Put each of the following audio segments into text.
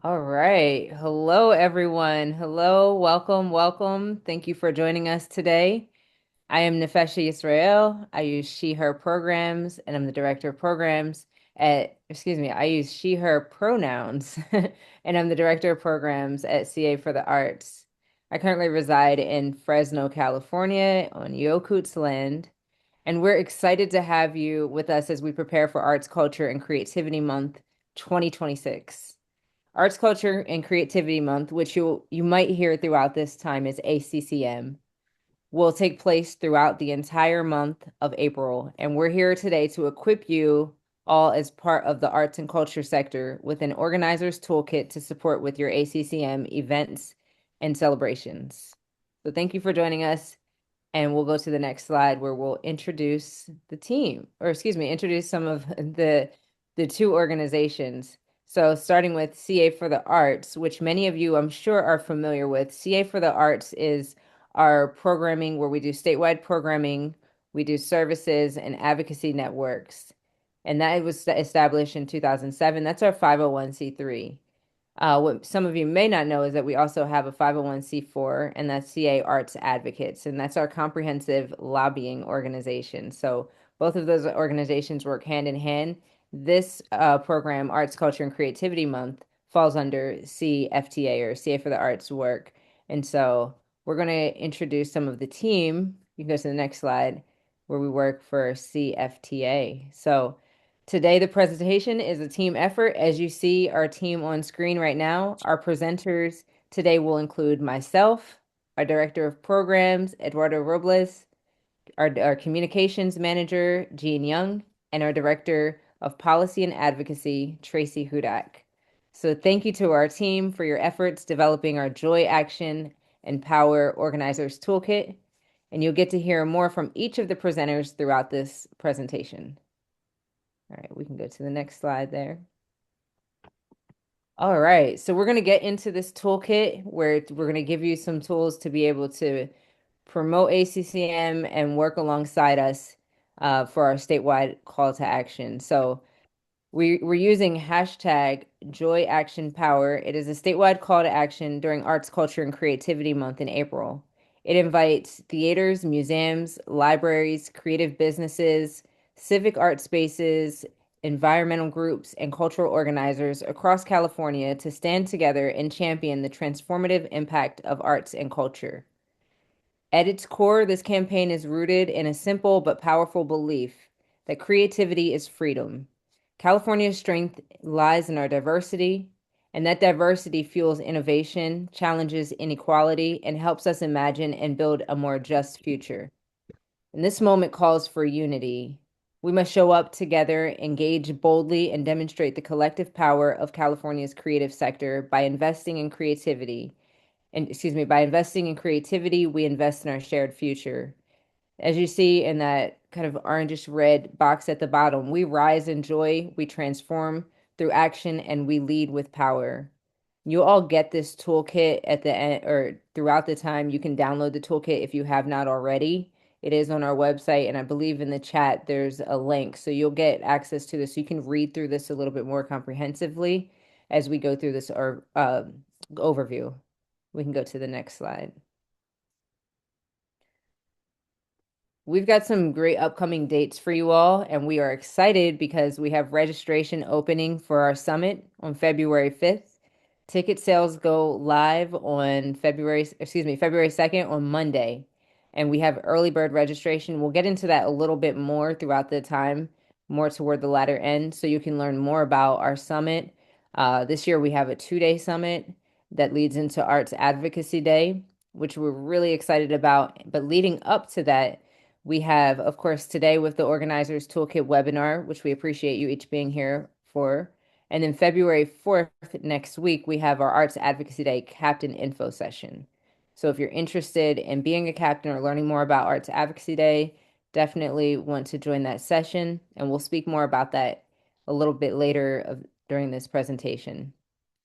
All right. Hello, everyone. Hello, welcome, welcome. Thank you for joining us today. I am Nefeshi Israel. I use she, her programs, and I'm the director of programs I use she, her pronouns, and I'm the director of programs at CA for the Arts. I currently reside in Fresno, California on Yokuts land, and we're excited to have you with us as we prepare for Arts, Culture, and Creativity Month 2026. Arts, Culture, and Creativity Month, which you might hear throughout this time is ACCM, will take place throughout the entire month of April. And we're here today to equip you all as part of the arts and culture sector with an organizer's toolkit to support with your ACCM events and celebrations. So thank you for joining us. And we'll go to the next slide where we'll introduce the team, or excuse me, introduce some of the two organizations. So starting with CA for the Arts, which many of you I'm sure are familiar with. CA for the Arts is our programming where we do statewide programming, we do services and advocacy networks. And that was established in 2007. That's our 501c3. What some of you may not know is that we also have a 501c4, and that's CA Arts Advocates, and that's our comprehensive lobbying organization. So both of those organizations work hand in hand. This program, Arts, Culture, and Creativity Month, falls under CFTA or CA for the Arts work. And so we're going to introduce some of the team. You can go to the next slide where we work for CFTA. So today, the presentation is a team effort. As you see our team on screen right now, our presenters today will include myself, our Director of Programs, Eduardo Robles, our Communications Manager, Jean Young, and our Director of Policy and Advocacy, Tracy Hudak. So thank you to our team for your efforts developing our Joy Action and Power Organizers Toolkit, and you'll get to hear more from each of the presenters throughout this presentation. All right, we can go to the next slide there. All right, so we're going to get into this toolkit where we're going to give you some tools to be able to promote ACCM and work alongside us for our statewide call to action. So we're using hashtag Joy Action Power. It is a statewide call to action during Arts, Culture, and Creativity Month in April. It invites theaters, museums, libraries, creative businesses, civic art spaces, environmental groups, and cultural organizers across California to stand together and champion the transformative impact of arts and culture. At its core, this campaign is rooted in a simple but powerful belief that creativity is freedom. California's strength lies in our diversity, and that diversity fuels innovation, challenges inequality, and helps us imagine and build a more just future. And this moment calls for unity. We must show up together, engage boldly, and demonstrate the collective power of California's creative sector by investing in creativity by investing in creativity, we invest in our shared future. As you see in that kind of orangish red box at the bottom, we rise in joy, we transform through action, and we lead with power. You all get this toolkit at the end or throughout the time. You can download the toolkit if you have not already. It is on our website, and I believe in the chat there's a link. So you'll get access to this. So you can read through this a little bit more comprehensively as we go through this overview. We can go to the next slide. We've got some great upcoming dates for you all, and we are excited because we have registration opening for our summit on February 5th. Ticket sales go live on February 2nd on Monday, and we have early bird registration. We'll get into that a little bit more throughout the time, more toward the latter end, so you can learn more about our summit. This year we have a 2-day summit that leads into Arts Advocacy Day, which we're really excited about. But leading up to that, we have, of course, today with the Organizers Toolkit webinar, which we appreciate you each being here for. And then February 4th, next week, we have our Arts Advocacy Day Captain Info session. So if you're interested in being a captain or learning more about Arts Advocacy Day, definitely want to join that session. And we'll speak more about that a little bit later during this presentation.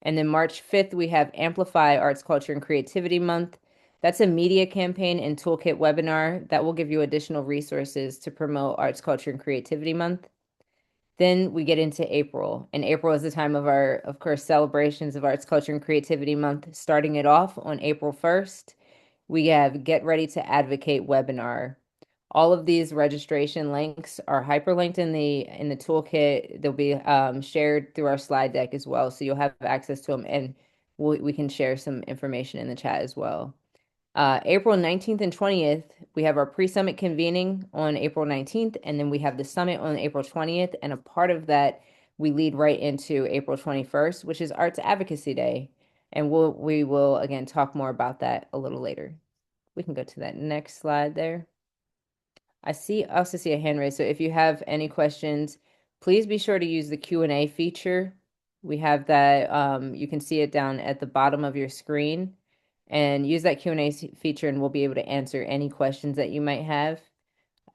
And then March 5th, we have Amplify Arts, Culture, and Creativity Month. That's a media campaign and toolkit webinar that will give you additional resources to promote Arts, Culture, and Creativity Month. Then we get into April, and April is the time of our, of course, celebrations of Arts, Culture, and Creativity Month. Starting it off on April 1st, we have Get Ready to Advocate webinar. All of these registration links are hyperlinked in the toolkit. They'll be shared through our slide deck as well, so you'll have access to them, and we can share some information in the chat as well. April 19th and 20th, we have our pre-summit convening on April 19th, and then we have the summit on April 20th, and a part of that we lead right into April 21st, which is Arts Advocacy Day. And we will again talk more about that a little later. We can go to that next slide there. I also see a hand raised. So if you have any questions, please be sure to use the Q&A feature. We have that, you can see it down at the bottom of your screen, and use that Q&A feature and we'll be able to answer any questions that you might have.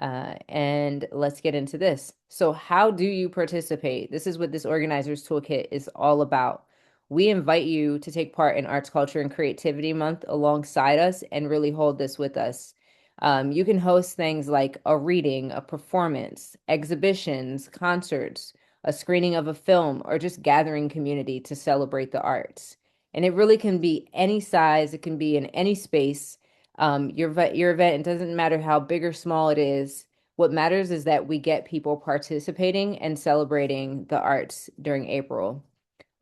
And let's get into this. So how do you participate? This is what this organizer's toolkit is all about. We invite you to take part in Arts, Culture, and Creativity Month alongside us and really hold this with us. You can host things like a reading, a performance, exhibitions, concerts, a screening of a film, or just gathering community to celebrate the arts. And it really can be any size, it can be in any space. Your event, it doesn't matter how big or small it is. What matters is that we get people participating and celebrating the arts during April.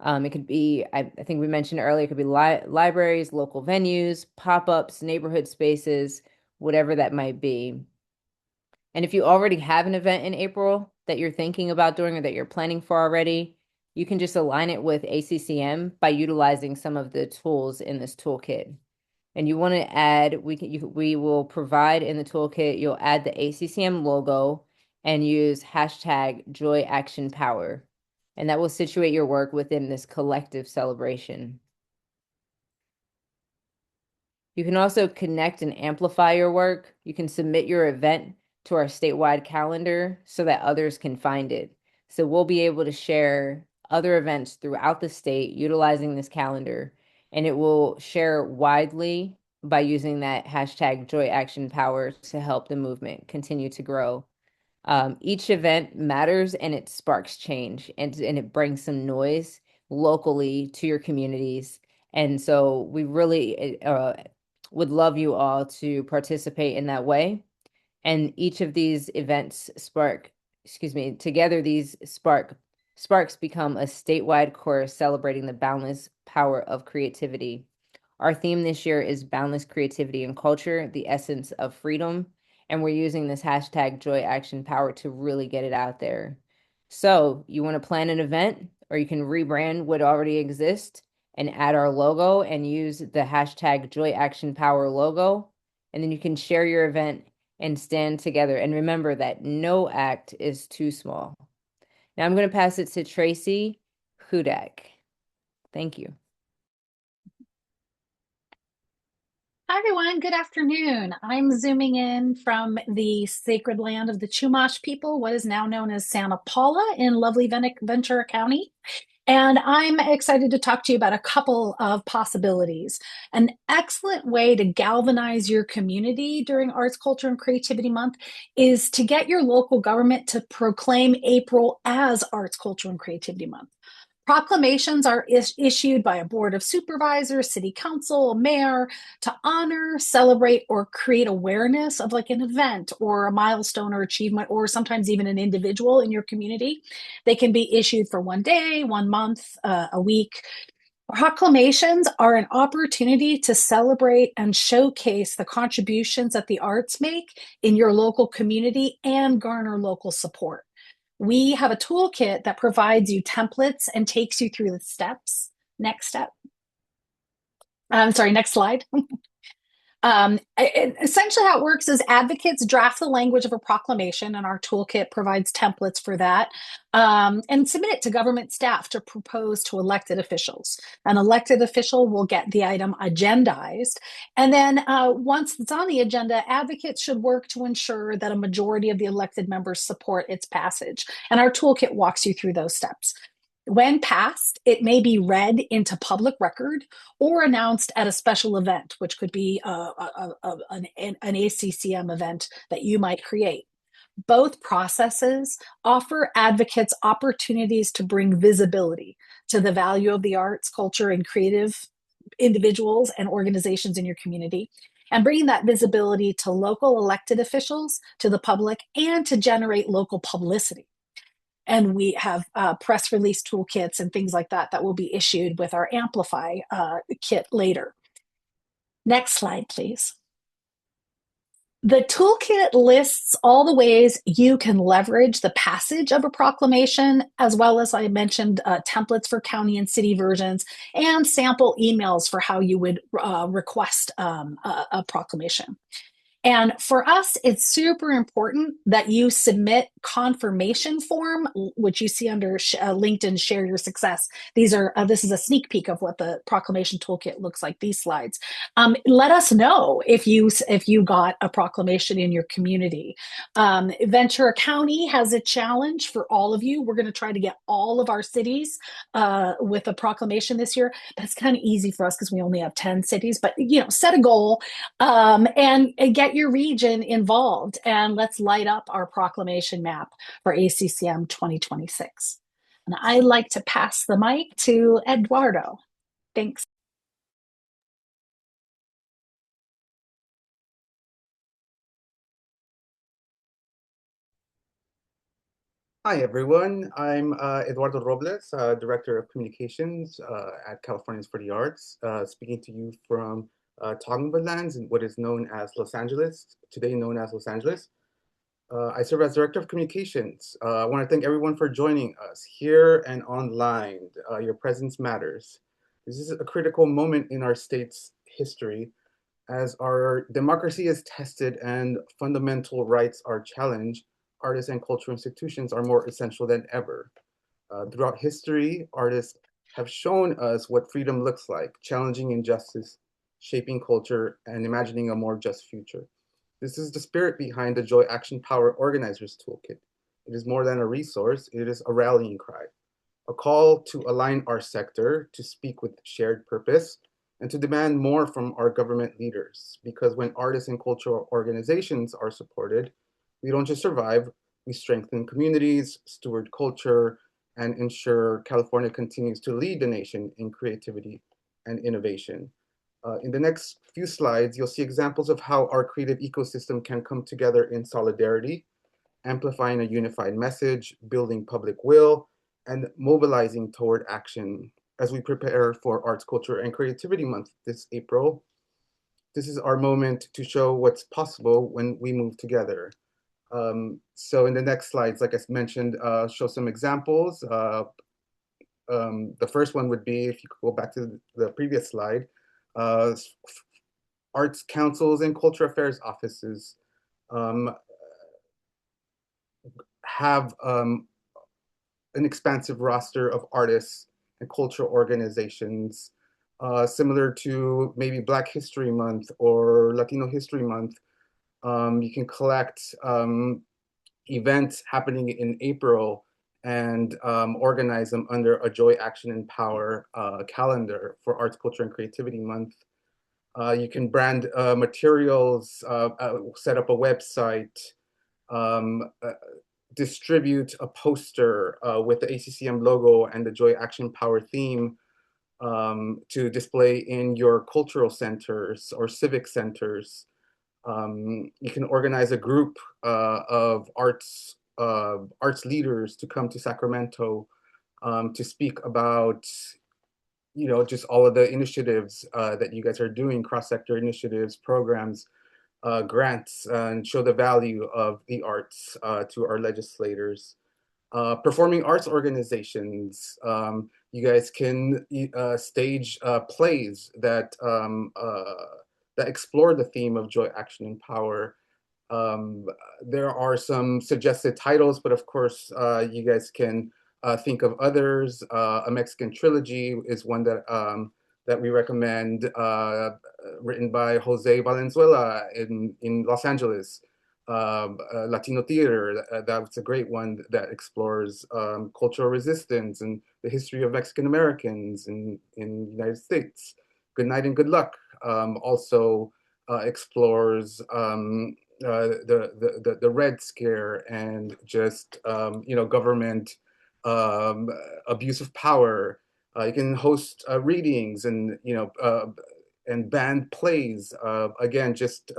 It could be, I think we mentioned earlier, it could be libraries, local venues, pop-ups, neighborhood spaces, whatever that might be. And if you already have an event in April that you're thinking about doing or that you're planning for already, you can just align it with ACCM by utilizing some of the tools in this toolkit. And you want to add, we will provide in the toolkit, you'll add the ACCM logo and use hashtag Joy Action Power. And that will situate your work within this collective celebration. You can also connect and amplify your work. You can submit your event to our statewide calendar so that others can find it. So we'll be able to share other events throughout the state utilizing this calendar, and it will share widely by using that hashtag Joy Action Power to help the movement continue to grow. Each event matters and it sparks change and it brings some noise locally to your communities. And so we really would love you all to participate in that way. And each of these events together these sparks become a statewide course celebrating the boundless power of creativity. Our theme this year is Boundless Creativity and Culture, the Essence of Freedom. And we're using this hashtag Joy Action Power to really get it out there. So you want to plan an event, or you can rebrand what already exists and add our logo and use the hashtag Joy Action Power logo. And then you can share your event and stand together. And remember that no act is too small. Now I'm going to pass it to Tracy Hudak. Thank you. Hi, everyone. Good afternoon. I'm zooming in from the sacred land of the Chumash people, what is now known as Santa Paula in lovely Ventura County. And I'm excited to talk to you about a couple of possibilities. An excellent way to galvanize your community during Arts, Culture, and Creativity Month is to get your local government to proclaim April as Arts, Culture, and Creativity Month. Proclamations are issued by a board of supervisors, city council, mayor to honor, celebrate, or create awareness of like an event or a milestone or achievement, or sometimes even an individual in your community. They can be issued for one day, 1 month, a week. Proclamations are an opportunity to celebrate and showcase the contributions that the arts make in your local community and garner local support. We have a toolkit that provides you templates and takes you through the steps. Next step. Next slide. Essentially how it works is advocates draft the language of a proclamation, and our toolkit provides templates for that, and submit it to government staff to propose to elected officials. An elected official will get the item agendized, and then once it's on the agenda, advocates should work to ensure that a majority of the elected members support its passage. And our toolkit walks you through those steps. When passed, it may be read into public record or announced at a special event, which could be an ACCM event that you might create. Both processes offer advocates opportunities to bring visibility to the value of the arts, culture, and creative individuals and organizations in your community, and bringing that visibility to local elected officials, to the public, and to generate local publicity. And we have press release toolkits and things like that that will be issued with our Amplify kit later. Next slide, please. The toolkit lists all the ways you can leverage the passage of a proclamation, as well as I mentioned templates for county and city versions and sample emails for how you would request a proclamation. And for us, it's super important that you submit confirmation form, which you see under LinkedIn Share Your Success. This is a sneak peek of what the proclamation toolkit looks like. These slides. Let us know if you got a proclamation in your community. Ventura County has a challenge for all of you. We're going to try to get all of our cities with a proclamation this year. That's kind of easy for us because we only have 10 cities. But set a goal and get your region involved, and let's light up our proclamation map for ACCM 2026. And I'd like to pass the mic to Eduardo. Thanks. Hi, everyone. I'm Eduardo Robles, Director of Communications at Californians for the Arts, speaking to you from Tongva Lands in what is known as Los Angeles, today known as Los Angeles. I serve as Director of Communications. I want to thank everyone for joining us here and online. Your presence matters. This is a critical moment in our state's history as our democracy is tested and fundamental rights are challenged. Artists and cultural institutions are more essential than ever. Throughout history, artists have shown us what freedom looks like, challenging injustice, shaping culture, and imagining a more just future. This is the spirit behind the Joy Action Power Organizers Toolkit. It is more than a resource, it is a rallying cry, a call to align our sector, to speak with shared purpose, and to demand more from our government leaders. Because when artists and cultural organizations are supported, we don't just survive, we strengthen communities, steward culture, and ensure California continues to lead the nation in creativity and innovation. In the next few slides, you'll see examples of how our creative ecosystem can come together in solidarity, amplifying a unified message, building public will, and mobilizing toward action as we prepare for Arts, Culture, and Creativity Month this April. This is our moment to show what's possible when we move together. So in the next slides, like I mentioned, show some examples. The first one would be, if you could go back to the previous slide, arts councils and culture affairs offices have an expansive roster of artists and cultural organizations, similar to maybe Black History Month or Latino History Month. You can collect events happening in April and organize them under a Joy Action and Power calendar for Arts, Culture, and Creativity Month. You can brand materials, set up a website, um, uh, distribute a poster with the ACCM logo and the Joy Action Power theme to display in your cultural centers or civic centers. You can organize a group of arts leaders to come to Sacramento to speak about, just all of the initiatives that you guys are doing, cross-sector initiatives, programs, grants, and show the value of the arts to our legislators. Performing arts organizations, you guys can stage plays that explore the theme of joy, action, and power. Um, there are some suggested titles, but of course, you guys can think of others. A Mexican Trilogy is one that we recommend, written by Jose Valenzuela in Los Angeles. Latino Theater, that's a great one that explores cultural resistance and the history of Mexican Americans in the United States. Good Night and Good Luck also explores the Red Scare and just government um, abuse of power. You can host readings and and band plays. Again, just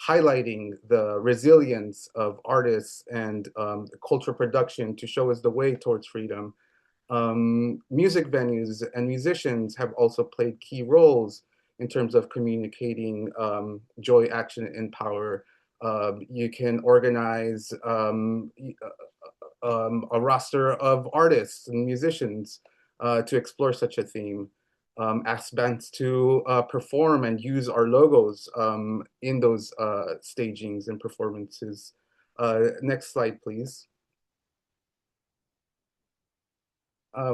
highlighting the resilience of artists and cultural production to show us the way towards freedom. Music venues and musicians have also played key roles in terms of communicating joy, action, and power. You can organize a roster of artists and musicians to explore such a theme. Ask bands to perform and use our logos in those stagings and performances. Next slide, please.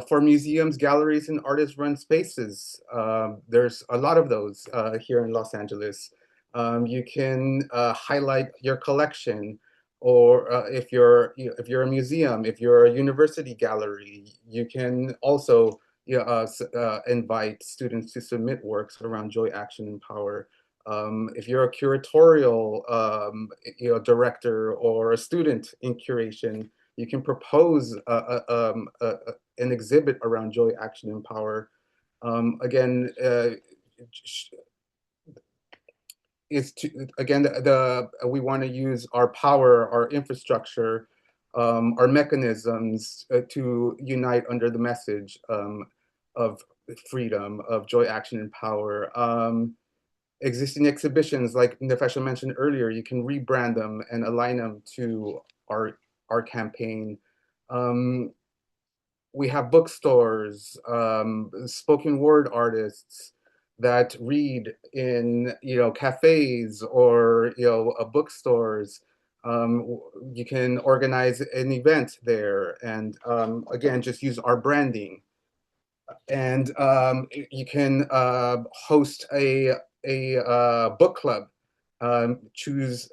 For museums, galleries, and artist-run spaces. There's a lot of those here in Los Angeles. You can highlight your collection, or if you're a museum, if you're a university gallery, you can also invite students to submit works around joy, action, and power. If you're a curatorial director or a student in curation, you can propose an exhibit around joy, action, and power. Again, is to again we want to use our power, our infrastructure, our mechanisms to unite under the message of freedom, of joy, action, and power. Existing exhibitions, like Nefesha mentioned earlier, you can rebrand them and align them to our campaign. Um, we have bookstores, spoken word artists that read in cafes or bookstores. You can organize an event there, and again, just use our branding. And you can host a book club, choose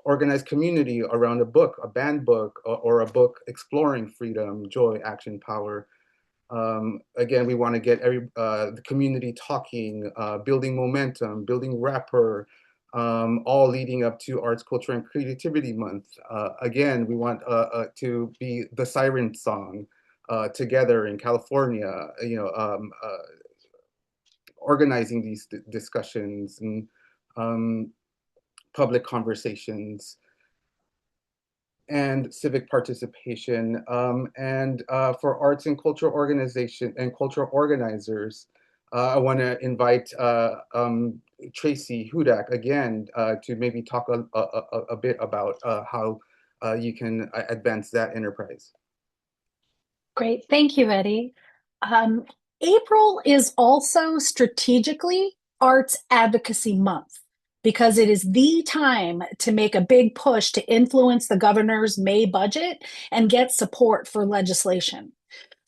organize community around a book, a banned book, or a book exploring freedom, joy, action, power. Again, we want to get the community talking, building momentum, building rapport, all leading up to Arts, Culture, and Creativity Month. Again, we want to be the siren song together in California, organizing these discussions and public conversations and civic participation. And for arts and cultural organization and cultural organizers, I want to invite Tracy Hudak again to maybe talk a bit about how you can advance that enterprise. Great. Thank you, Eddie. Um, April is also strategically Arts Advocacy Month because it is the time to make a big push to influence the governor's May budget and get support for legislation.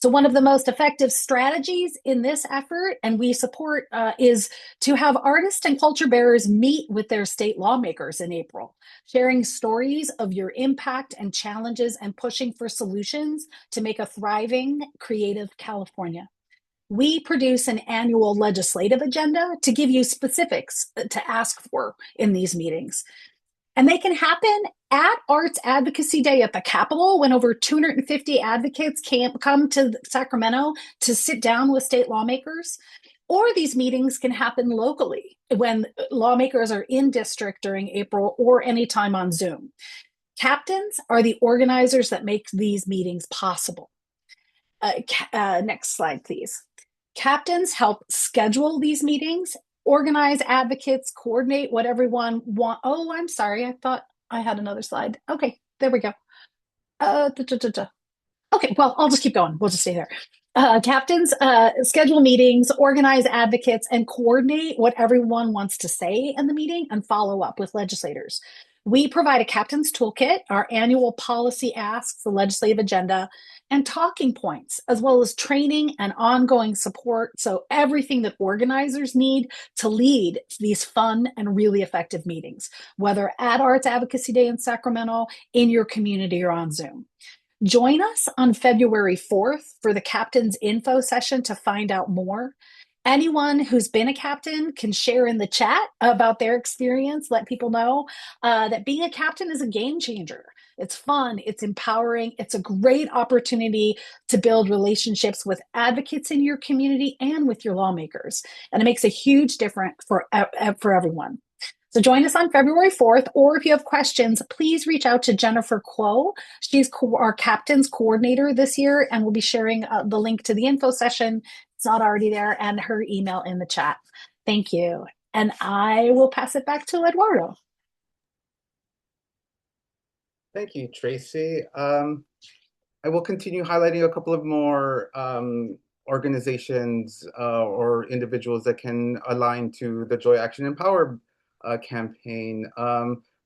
So, one of the most effective strategies in this effort, and we support, is to have artists and culture bearers meet with their state lawmakers in April, sharing stories of your impact and challenges and pushing for solutions to make a thriving, creative California. We produce an annual legislative agenda to give you specifics to ask for in these meetings. And they can happen at Arts Advocacy Day at the Capitol when over 250 advocates can't come to Sacramento to sit down with state lawmakers. Or these meetings can happen locally when lawmakers are in district during April or anytime on Zoom. Captains are the organizers that make these meetings possible. Next slide, please. Captains help schedule these meetings, organize advocates, coordinate what everyone want. Oh, I'm sorry. I thought I had another slide. Okay, there we go. Okay, well, I'll just keep going. We'll just stay there. Captains schedule meetings, organize advocates, and coordinate what everyone wants to say in the meeting and follow up with legislators. We provide a captain's toolkit, our annual policy asks, the legislative agenda, and talking points, as well as training and ongoing support. So, everything that organizers need to lead these fun and really effective meetings, whether at Arts Advocacy Day in Sacramento, in your community, or on Zoom. Join us on February 4th for the Captain's Info session to find out more. anyone who's been a captain can share in the chat about their experience. Let people know that being a captain is a game changer. It's fun, it's empowering, it's a great opportunity to build relationships with advocates in your community and with your lawmakers. And it makes a huge difference for everyone. So join us on February 4th, or if you have questions, please reach out to Jennifer Kuo. She's our captain's coordinator this year, and we'll be sharing the link to the info session. It's not already there, and her email in the chat. Thank you. And I will pass it back to Eduardo. Thank you, Tracy. I will continue highlighting a couple of more organizations or individuals that can align to the Joy Action Empower campaign.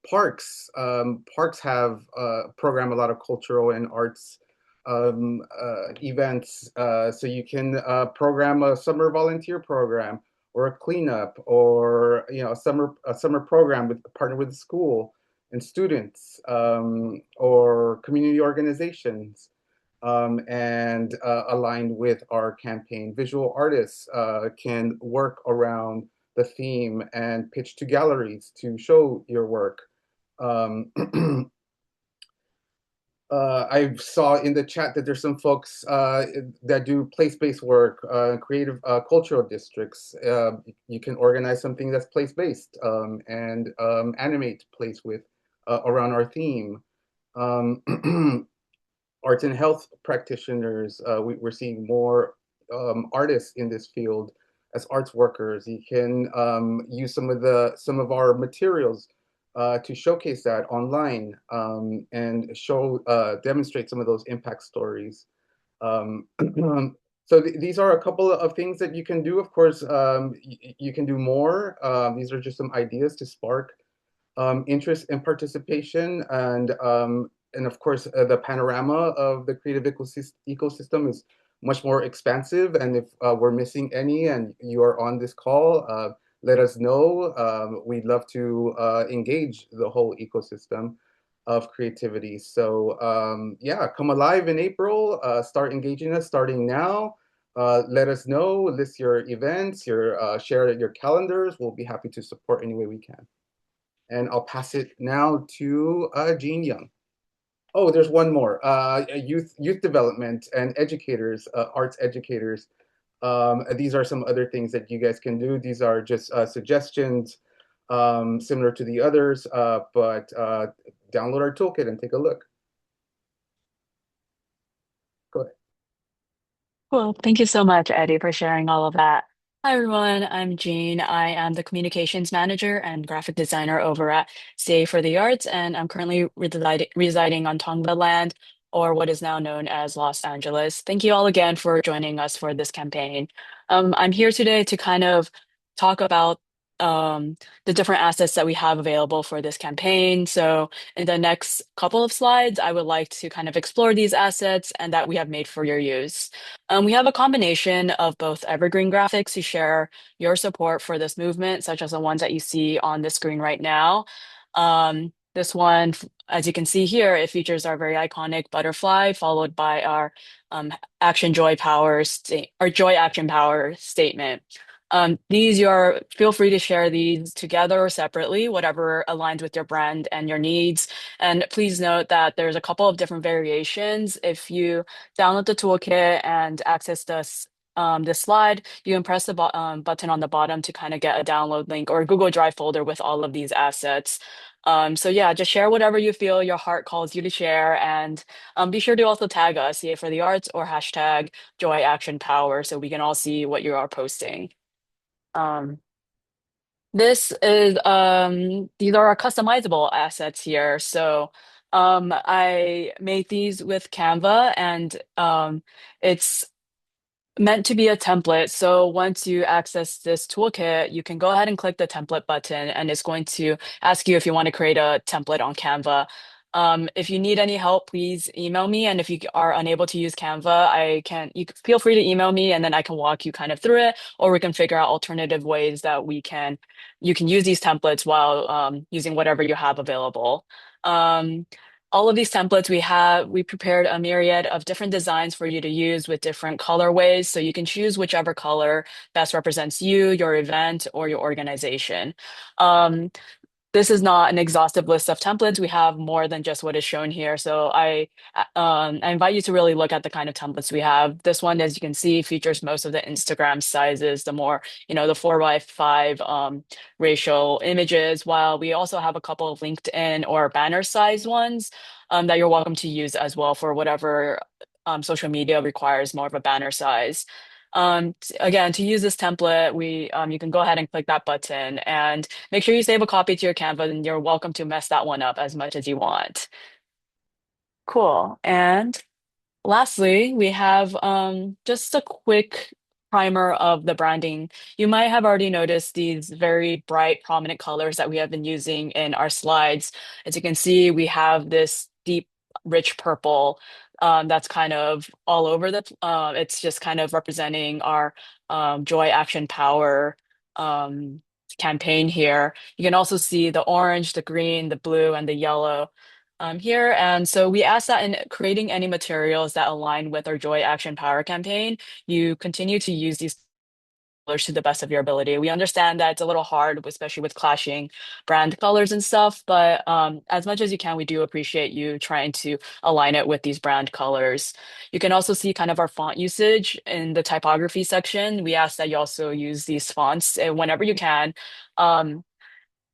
Parks have program a lot of cultural and arts events, so you can program a summer volunteer program or a cleanup, or a summer program with partner with the school and students, or community organizations, and aligned with our campaign. Visual artists can work around the theme and pitch to galleries to show your work. Um, I saw in the chat that there's some folks that do place-based work, creative cultural districts. You can organize something that's place-based, and animate place with around our theme. Arts and health practitioners, we're seeing more artists in this field as arts workers. You can use some of our materials to showcase that online, and demonstrate some of those impact stories. Um, so these are a couple of things that you can do. Of course, you can do more. These are just some ideas to spark interest and participation, and of course, the panorama of the creative ecosystem is much more expansive. And if we're missing any and you are on this call, let us know. We'd love to engage the whole ecosystem of creativity. So yeah, come alive in April. Start engaging us starting now. Let us know. List your events. Share your calendars. We'll be happy to support any way we can. And I'll pass it now to Jean Young. Oh, there's one more. Youth development and educators, arts educators. These are some other things that you guys can do. These are just suggestions, similar to the others, but download our toolkit and take a look. Go ahead. Cool. Thank you so much, Eddie, for sharing all of that. Hi, everyone. I'm Jean. I am the communications manager and graphic designer over at CA for the Arts, and I'm currently residing on Tongva land, or what is now known as Los Angeles. Thank you all again for joining us for this campaign. I'm here today to kind of talk about the different assets that we have available for this campaign. So in the next couple of slides, I would like to kind of explore these assets and that we have made for your use. We have a combination of both evergreen graphics to share your support for this movement, such as the ones that you see on the screen right now. This one, as you can see here, it features our very iconic butterfly, followed by our action joy power or joy action power statement. Feel free to share these together or separately, whatever aligns with your brand and your needs. And please note that there's a couple of different variations. If you download the toolkit and access this slide, you can press the button on the bottom to kind of get a download link or a Google Drive folder with all of these assets. So yeah, just share whatever you feel your heart calls you to share, and be sure to also tag us, CA for the Arts or hashtag Joy Action Power, so we can all see what you are posting. Um, these are our customizable assets here. So I made these with Canva, and it's meant to be a template. So once you access this toolkit, you can go ahead and click the template button, and it's going to ask you if you want to create a template on Canva. If you need any help, please email me. And if you are unable to use Canva, you can feel free to email me, and then I can walk you kind of through it, or we can figure out alternative ways that you can use these templates while using whatever you have available. all of these templates we prepared a myriad of different designs for you to use with different colorways. So you can choose whichever color best represents you, your event, or your organization. Um, this is not an exhaustive list of templates. We have more than just what is shown here. So I invite you to really look at the kind of templates we have. This one, as you can see, features most of the Instagram sizes, the more, the 4 by 5 ratio images, while we also have a couple of LinkedIn or banner size ones that you're welcome to use as well for whatever social media requires more of a banner size. Again, to use this template, we you can go ahead and click that button and make sure you save a copy to your Canva, and you're welcome to mess that one up as much as you want. Cool. And lastly, we have just a quick primer of the branding. You might have already noticed these very bright, prominent colors that we have been using in our slides. As you can see, we have this deep, rich purple that's kind of all over it's just kind of representing our Joy, Action, Power um, campaign here. You can also see the orange, the green, the blue, and the yellow here. And so we ask that in creating any materials that align with our Joy Action Power campaign, you continue to use these colors to the best of your ability. We understand that it's a little hard, especially with clashing brand colors and stuff, but as much as you can, we do appreciate you trying to align it with these brand colors. You can also see kind of our font usage in the typography section. We ask that you also use these fonts whenever you can. Um,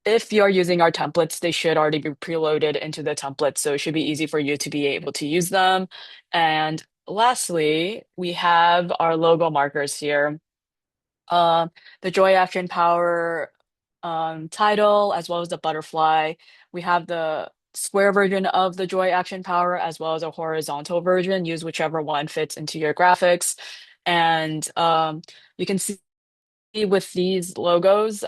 if you're using our templates, they should already be preloaded into the template, so it should be easy for you to be able to use them. And lastly, we have our logo markers here. Um, the Joy Action Power title, as well as the butterfly. We have the square version of the Joy Action Power, as well as a horizontal version. Use whichever one fits into your graphics. And you can see with these logos,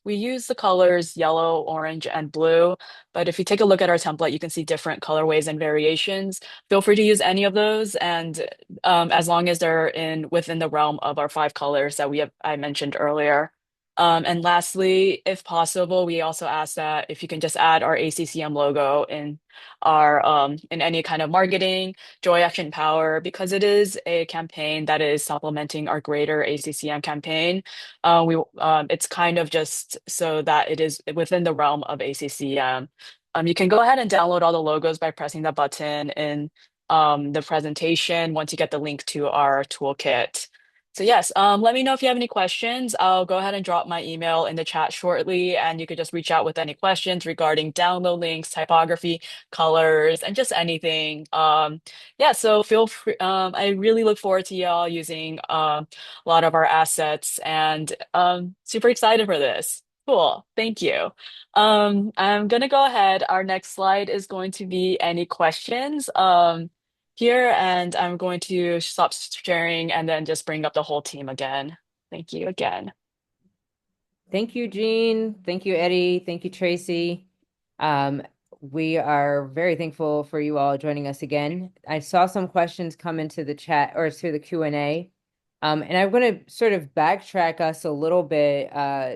we use the colors yellow, orange, and blue. But if you take a look at our template, you can see different colorways and variations. Feel free to use any of those, and as long as they're in within the realm of our 5 colors that I mentioned earlier. And lastly, if possible, we also ask that if you can just add our ACCM logo in any kind of marketing, Joy Action Power, because it is a campaign that is supplementing our greater ACCM campaign. We It's kind of just so that it is within the realm of ACCM. You can go ahead and download all the logos by pressing the button in the presentation once you get the link to our toolkit. So yes, let me know if you have any questions. I'll go ahead and drop my email in the chat shortly, and you could just reach out with any questions regarding download links, typography, colors, and just anything. Yeah, so feel free. I really look forward to y'all using a lot of our assets, and super excited for this. Cool. Thank you. I'm gonna go ahead. Our next slide is going to be any questions here, and I'm going to stop sharing and then just bring up the whole team again. Thank you again. Thank you, Jean. Thank you, Eddie. Thank you, Tracy. Um, we are very thankful for you all joining us again. I saw some questions come into the chat or to the Q&A. And I'm going to sort of backtrack us a little bit.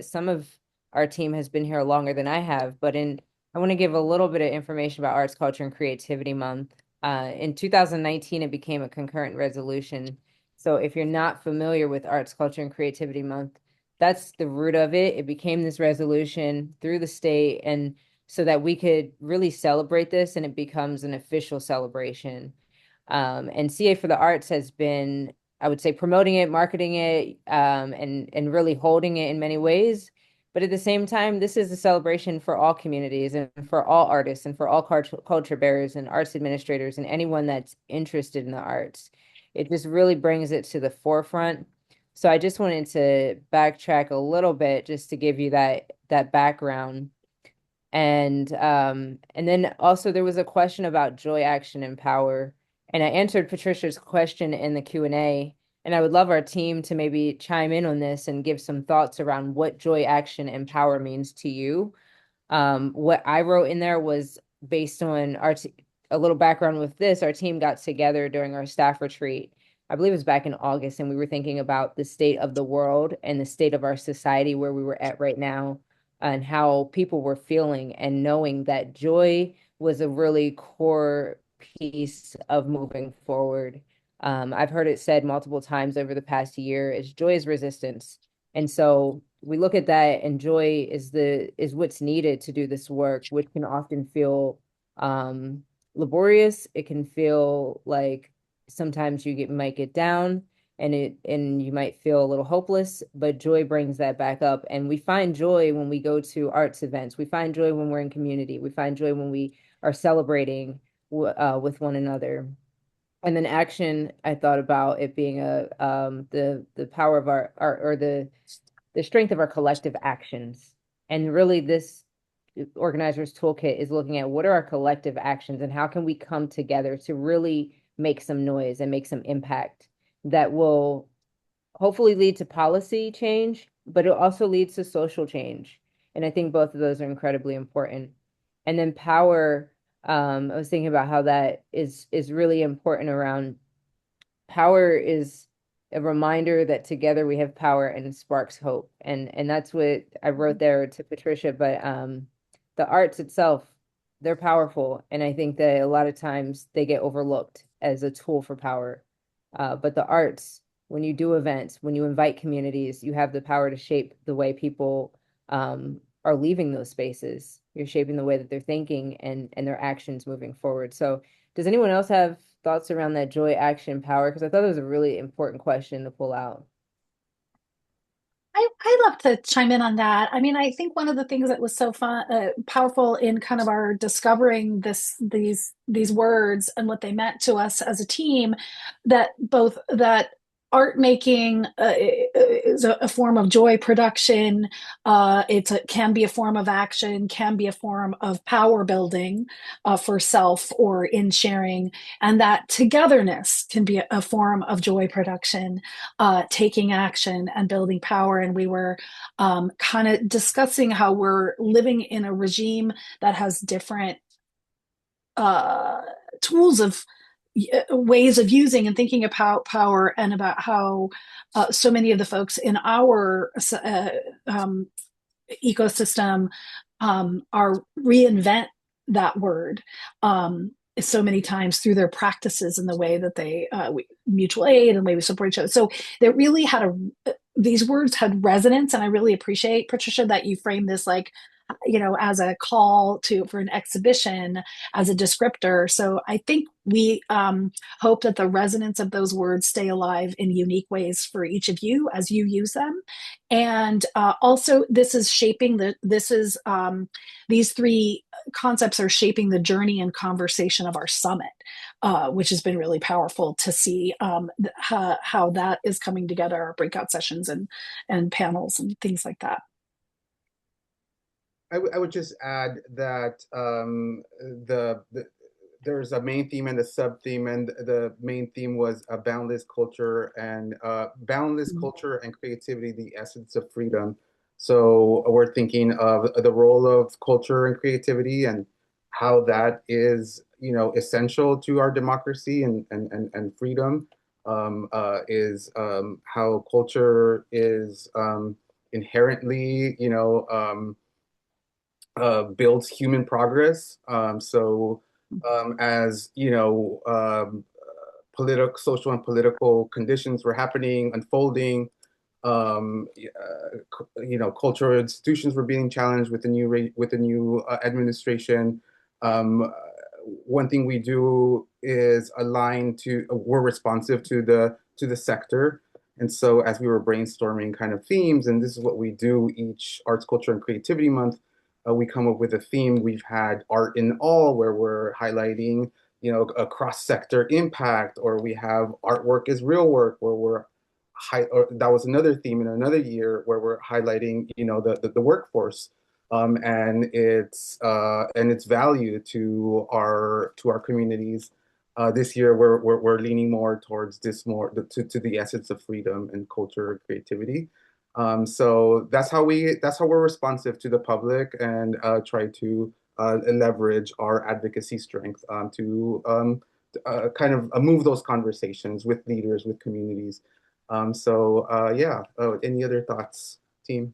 Some of our team has been here longer than I have, but I want to give a little bit of information about Arts, Culture, and Creativity Month. In 2019, it became a concurrent resolution. So if you're not familiar with Arts, Culture, and Creativity Month, that's the root of it. It became this resolution through the state, and so that we could really celebrate this and it becomes an official celebration. And CA for the Arts has been, I would say, promoting it, marketing it, and really holding it in many ways. But at the same time, this is a celebration for all communities and for all artists and for all culture bearers and arts administrators and anyone that's interested in the arts. It just really brings it to the forefront. So I just wanted to backtrack a little bit just to give you that background. And then also there was a question about joy, action, and power. And I answered Patricia's question in the Q&A. And I would love our team to maybe chime in on this and give some thoughts around what joy, action, and power means to you. What I wrote in there was based on a little background with this. Our team got together during our staff retreat. I believe it was back in August, and we were thinking about the state of the world and the state of our society where we were at right now and how people were feeling and knowing that joy was a really core piece of moving forward. I've heard it said multiple times over the past year is joy is resistance. And so we look at that and joy is what's needed to do this work, which can often feel um laborious. It can feel like sometimes might get down and you might feel a little hopeless, but joy brings that back up. And we find joy when we go to arts events. We find joy when we're in community. We find joy when we are celebrating with one another. And then action, I thought about it being a the power of our or the strength of our collective actions. And really this organizer's toolkit is looking at what are our collective actions and how can we come together to really make some noise and make some impact that will hopefully lead to policy change, but it also leads to social change. And I think both of those are incredibly important. And then power, I was thinking about how that is really important around power is a reminder that together we have power and it sparks hope. And that's what I wrote there to Patricia. But the arts itself, they're powerful. And I think that a lot of times they get overlooked as a tool for power. But the arts, when you do events, when you invite communities, you have the power to shape the way people are leaving those spaces. You're shaping the way that they're thinking and their actions moving forward. So does anyone else have thoughts around that joy, action, power? Because I thought it was a really important question to pull out. I'd love to chime in on that. I mean, I think one of the things that was so fun, powerful in kind of our discovering these words and what they meant to us as a team, that both that art making is a form of joy production. Can be a form of action, can be a form of power building for self or in sharing, and that togetherness can be a form of joy production, taking action and building power. And we were kind of discussing how we're living in a regime that has different uh, tools of ways of using and thinking about power, and about how so many of the folks in our um, ecosystem are reinvent that word so many times through their practices and the way that they mutual aid and the way we support each other. So they really had these words had resonance, and I really appreciate, Patricia, that you framed this like, as a call to for an exhibition, as a descriptor. So I think we hope that the resonance of those words stay alive in unique ways for each of you as you use them. And also, these three concepts are shaping the journey and conversation of our summit, which has been really powerful to see how that is coming together, our breakout sessions and panels and things like that. I would just add that there's a main theme and a sub theme, and the main theme was a boundless culture and creativity, the essence of freedom. So we're thinking of the role of culture and creativity and how that is, essential to our democracy and freedom. Is how culture is inherently, builds human progress. As political, social, and political conditions were happening, unfolding, cultural institutions were being challenged with the new administration. Um, One thing we do is we're responsive to the sector. And so as we were brainstorming kind of themes, and this is what we do each Arts, Culture, and Creativity Month, we come up with a theme. We've had Art in All, where we're highlighting, a cross-sector impact, or we have Artwork is Real Work, where or that was another theme in another year where we're highlighting, the workforce, and its value to our communities. This year, we're leaning more towards to the essence of freedom and culture and creativity. So that's how we're responsive to the public and try to leverage our advocacy strength to kind of move those conversations with leaders, with communities. Yeah. Oh, any other thoughts, team?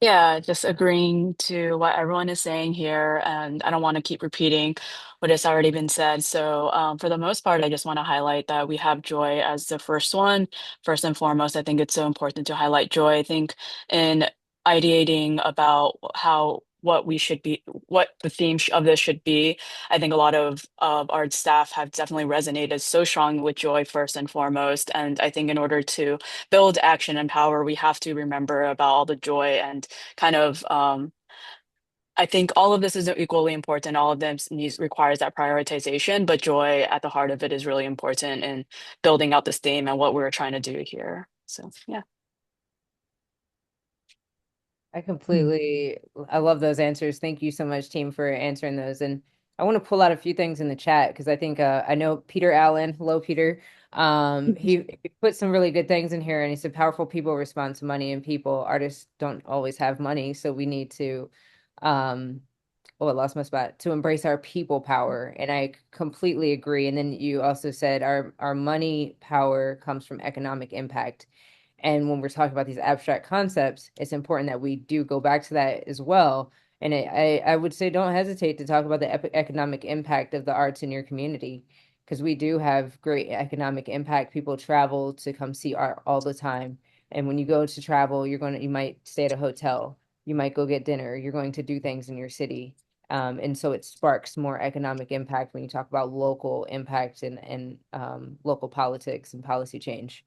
Yeah, just agreeing to what everyone is saying here, and I don't want to keep repeating what has already been said. So, for the most part, I just want to highlight that we have joy as the first one. First and foremost, I think it's so important to highlight joy. I think in ideating about how what we should be, what the theme of this should be, I think a lot of our staff have definitely resonated so strongly with joy first and foremost. And I think in order to build action and power, we have to remember about all the joy and kind of I think all of this is equally important. All of them needs requires that prioritization, but joy at the heart of it is really important in building out this theme and what we're trying to do here. So yeah. I love those answers. Thank you so much, team, for answering those. And I want to pull out a few things in the chat because I think I know Peter Allen. Hello, Peter. He put some really good things in here, and he said powerful people respond to money and people. Artists don't always have money, so we need to um oh, I lost my spot, to embrace our people power. And I completely agree. And then you also said our money power comes from economic impact. And when we're talking about these abstract concepts, it's important that we do go back to that as well. And I would say don't hesitate to talk about the economic impact of the arts in your community, because we do have great economic impact. People travel to come see art all the time. And when you go to travel, you might stay at a hotel, you might go get dinner, you're going to do things in your city. And so it sparks more economic impact when you talk about local impact and local politics and policy change.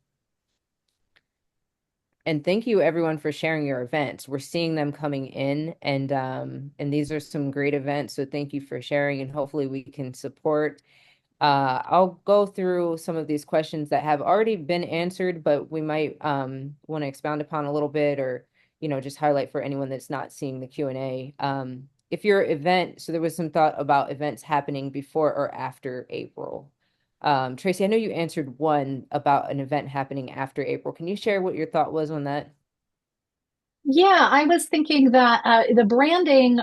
And thank you everyone for sharing your events. We're seeing them coming in and these are some great events. So thank you for sharing and hopefully we can support. I'll go through some of these questions that have already been answered, but we might want to expound upon a little bit or, just highlight for anyone that's not seeing the Q&A. If your event, so there was some thought about events happening before or after April. Tracy, I know you answered one about an event happening after April. Can you share what your thought was on that? Yeah, I was thinking that the branding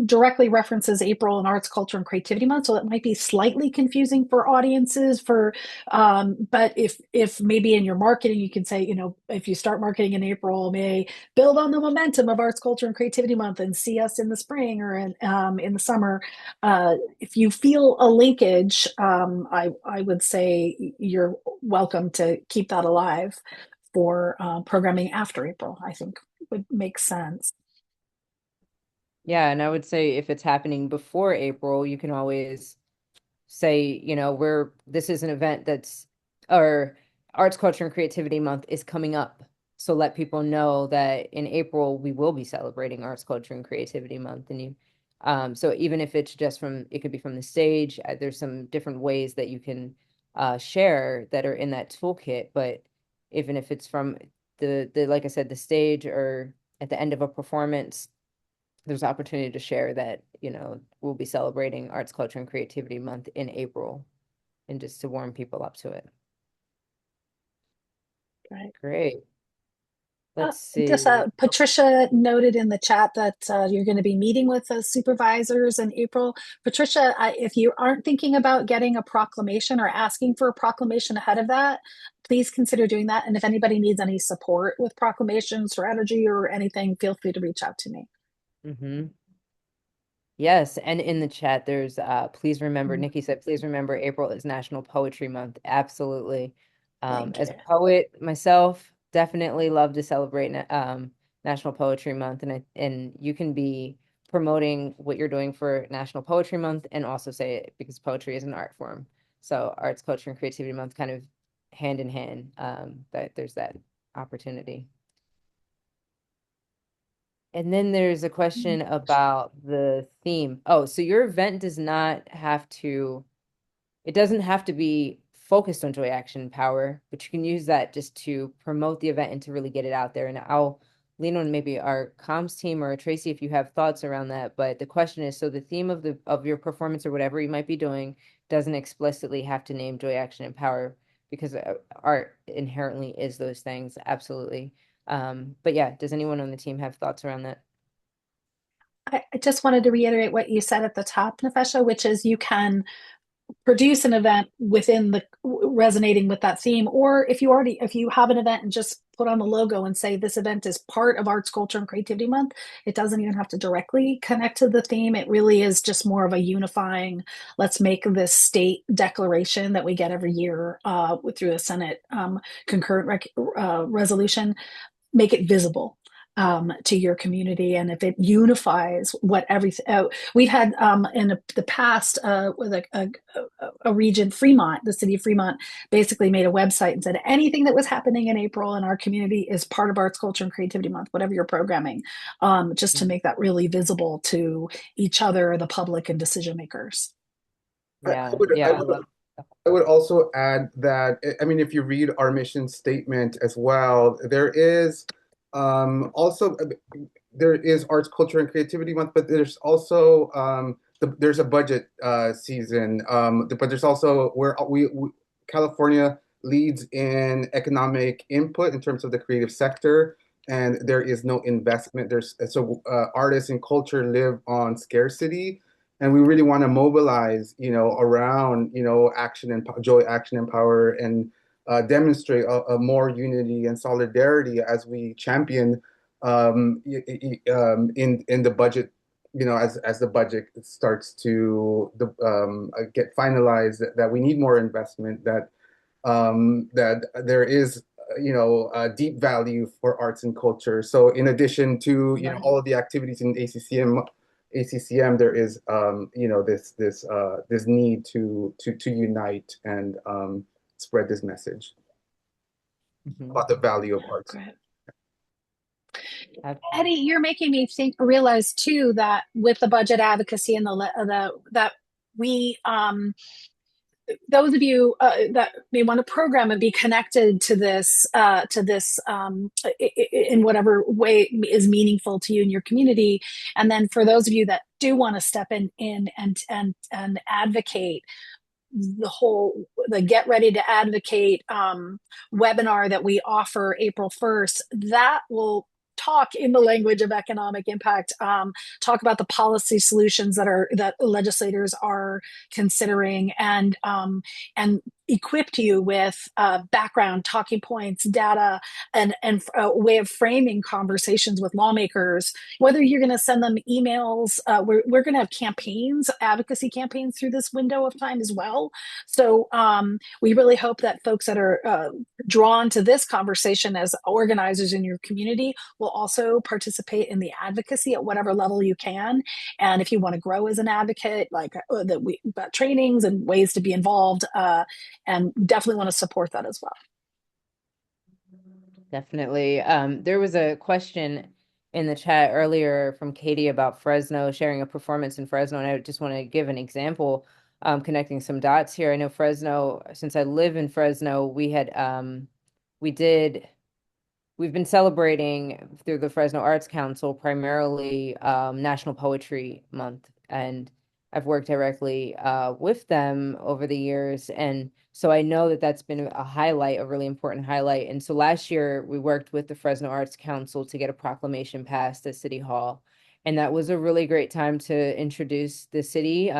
directly references April and Arts, Culture, and Creativity Month, so it might be slightly confusing for audiences. But if maybe in your marketing you can say, if you start marketing in April, may build on the momentum of Arts, Culture, and Creativity Month, and see us in the spring or in the summer. If you feel a linkage, I would say you're welcome to keep that alive for programming after April. I think would make sense. Yeah, and I would say if it's happening before April, you can always say, this is an event or Arts, Culture, and Creativity Month is coming up. So let people know that in April we will be celebrating Arts, Culture, and Creativity Month. So even if it's just it could be from the stage, there's some different ways that you can share that are in that toolkit. But even if it's from like I said, the stage or at the end of a performance, there's opportunity to share that, we'll be celebrating Arts, Culture, and Creativity Month in April and just to warm people up to it. Right. Great. Uh, Let's see. just Patricia noted in the chat that you're going to be meeting with the supervisors in April. Patricia, if you aren't thinking about getting a proclamation or asking for a proclamation ahead of that, please consider doing that. And if anybody needs any support with proclamation strategy or anything, feel free to reach out to me. Mm-hmm. Yes, and in the chat, there's please remember, Mm, Nikki said, please remember April is National Poetry Month. Absolutely. thank As you. a poet myself, definitely love to celebrate National Poetry Month, and you can be promoting what you're doing for National Poetry Month and also say it because poetry is an art form. So Arts, Culture, and Creativity Month kind of hand in hand, that there's that opportunity. And then there's a question about the theme. Oh, so your event does not have to, it doesn't have to be focused on joy, action, and power, but you can use that just to promote the event and to really get it out there. And I'll lean on maybe our comms team or Tracy if you have thoughts around that. But the question is, so the theme of your performance or whatever you might be doing doesn't explicitly have to name joy, action, and power because art inherently is those things. Absolutely. But yeah, does anyone on the team have thoughts around that? I just wanted to reiterate what you said at the top, Nafesha, which is you can produce an event within the resonating with that theme, or if you have an event and just put on the logo and say this event is part of Arts, Culture, and Creativity Month. It doesn't even have to directly connect to the theme. It really is just more of a unifying, let's make this state declaration that we get every year through a Senate concurrent resolution, make it visible to your community. And if it unifies what everything, we've had in the past with a region, Fremont, the city of Fremont, basically made a website and said anything that was happening in April in our community is part of Arts, Culture, and Creativity Month, whatever you're programming, just to make that really visible to each other, the public, and decision makers. I, I Yeah, would, I yeah, I would, love. I would also add that, I mean, if you read our mission statement as well, there is also there is Arts, Culture, and Creativity Month, but there's also there's a budget season, but there's also where California leads in economic input in terms of the creative sector, and there is no investment. There's so artists and culture live on scarcity, and we really want to mobilize, around, action and joy, action and power, and demonstrate a more unity and solidarity as we champion in the budget, as the budget starts to get finalized, that we need more investment, that there is deep value for arts and culture. So in addition to Right. all of the activities in ACCM, there is this need to unite and spread this message Mhm. about the value of Yeah, arts. great. Absolutely. Eddie, you're making me realize too that with the budget advocacy and that we those of you that may want to program and be connected to this in whatever way is meaningful to you and your community, and then for those of you that do want to step in and advocate, the Get Ready to Advocate webinar that we offer April 1st, that will talk in the language of economic impact, talk about the policy solutions that legislators are considering, and equipped you with background, talking points, data, and a way of framing conversations with lawmakers. Whether you're going to send them emails, we're going to have campaigns, advocacy campaigns through this window of time as well. So we really hope that folks that are drawn to this conversation as organizers in your community will also participate in the advocacy at whatever level you can. And if you want to grow as an advocate, like that, we've got trainings and ways to be involved, and definitely want to support that as well. Definitely. There was a question in the chat earlier from Katie about Fresno sharing a performance in Fresno, and I just want to give an example, connecting some dots here. I know Fresno, since I live in Fresno, we did we've been celebrating through the Fresno Arts Council primarily National Poetry Month, and I've worked directly with them over the years, and so I know that that's been a highlight, a really important highlight. And so last year we worked with the Fresno Arts Council to get a proclamation passed at City Hall, and that was a really great time to introduce the city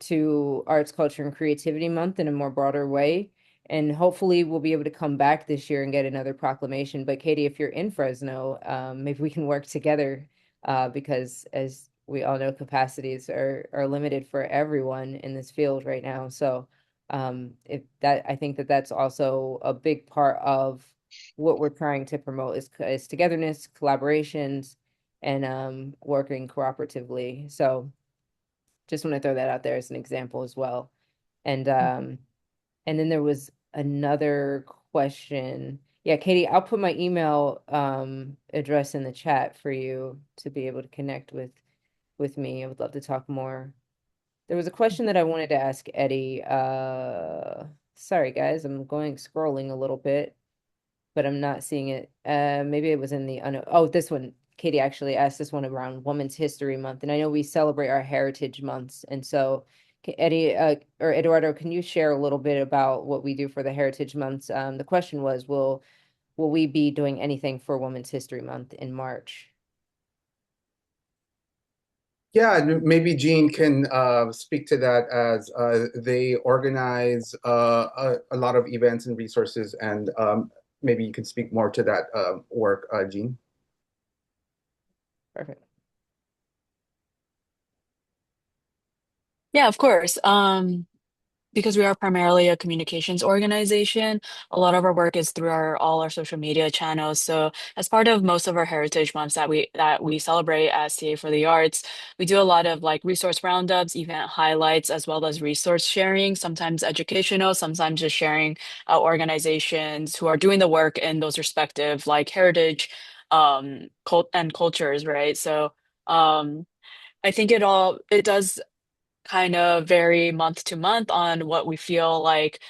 to Arts, Culture, and Creativity Month in a more broader way. And hopefully we'll be able to come back this year and get another proclamation. But Katie, if you're in Fresno, maybe we can work together because as we all know, capacities are limited for everyone in this field right now. So if that, I think that that's also a big part of what we're trying to promote is togetherness, collaborations, and working cooperatively. So just want to throw that out there as an example as well. And and then there was another question. Yeah, Katie, I'll put my email address in the chat for you to be able to connect with me. I would love to talk more. There was a question that I wanted to ask Eddie. Sorry guys, I'm going scrolling a little bit, but I'm not seeing it. Maybe it was in the oh, this one. Katie actually asked this one around Women's History Month, and I know we celebrate our heritage months, and so Eddie or Eduardo, can you share a little bit about what we do for the heritage months? The question was, will we be doing anything for Women's History Month in March? Yeah, and maybe Jean can speak to that, as they organize a lot of events and resources, and maybe you can speak more to that work, Jean. Perfect. Yeah, of course. Because we are primarily a communications organization, a lot of our work is through all our social media channels. So as part of most of our heritage months that we celebrate at CA for the Arts, we do a lot of like resource roundups, event highlights, as well as resource sharing, sometimes educational, sometimes just sharing organizations who are doing the work in those respective like heritage cultures, right? So um I think it does kind of vary month to month on what we feel like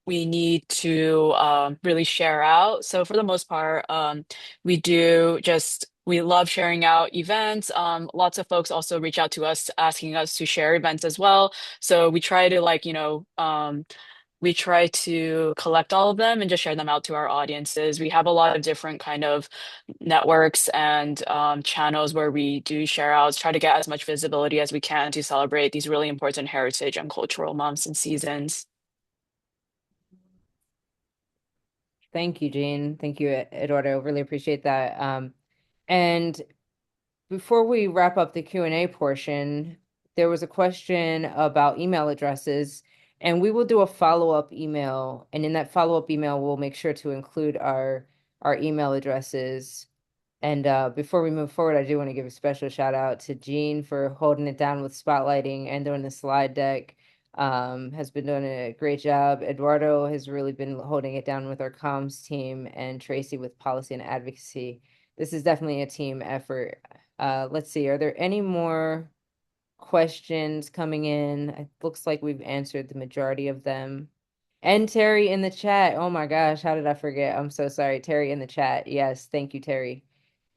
we need to really share out. So for the most part, we love sharing out events. Lots of folks also reach out to us asking us to share events as well. So we try to we try to collect all of them and just share them out to our audiences. We have a lot of different kind of networks and channels where we do share outs, try to get as much visibility as we can to celebrate these really important heritage and cultural months and seasons. Thank you, Jean. Thank you, Eduardo. Really appreciate that. And before we wrap up the Q&A portion, there was a question about email addresses, and we will do a follow-up email. And in that follow-up email, we'll make sure to include our email addresses. And before we move forward, I do want to give a special shout out to Jean for holding it down with spotlighting and doing the slide deck. Has been doing a great job. Eduardo has really been holding it down with our comms team, and Tracy with policy and advocacy. This is definitely a team effort. Let's see, are there any more questions coming in? It looks like we've answered the majority of them. And Terry in the chat. Oh my gosh, how did I forget? I'm so sorry. Terry in the chat. Yes, thank you, Terry.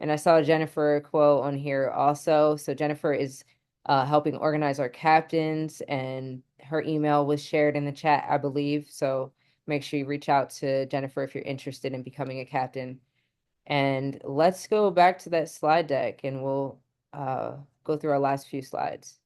And I saw Jennifer quote on here also. So Jennifer is helping organize our captains, and her email was shared in the chat, I believe. So make sure you reach out to Jennifer if you're interested in becoming a captain. And let's go back to that slide deck, and we'll go through our last few slides.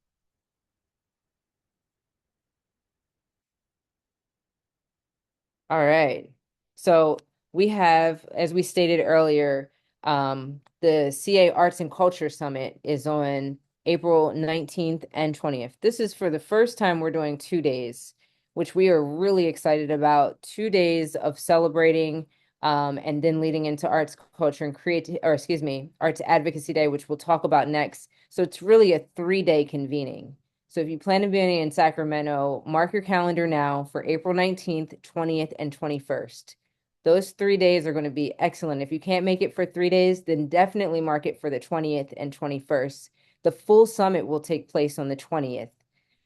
All right. So we have, as we stated earlier, the CA Arts and Culture Summit is on April 19th and 20th. This is for the first time we're doing 2 days, which we are really excited about. 2 days of celebrating, and then leading into arts, culture, and creative, or excuse me, Arts Advocacy Day, which we'll talk about next. So it's really a 3-day convening. So if you plan to be in Sacramento, mark your calendar now for April 19th, 20th, and 21st. Those 3 days are going to be excellent. If you can't make it for 3 days, then definitely mark it for the 20th and 21st. The full summit will take place on the 20th.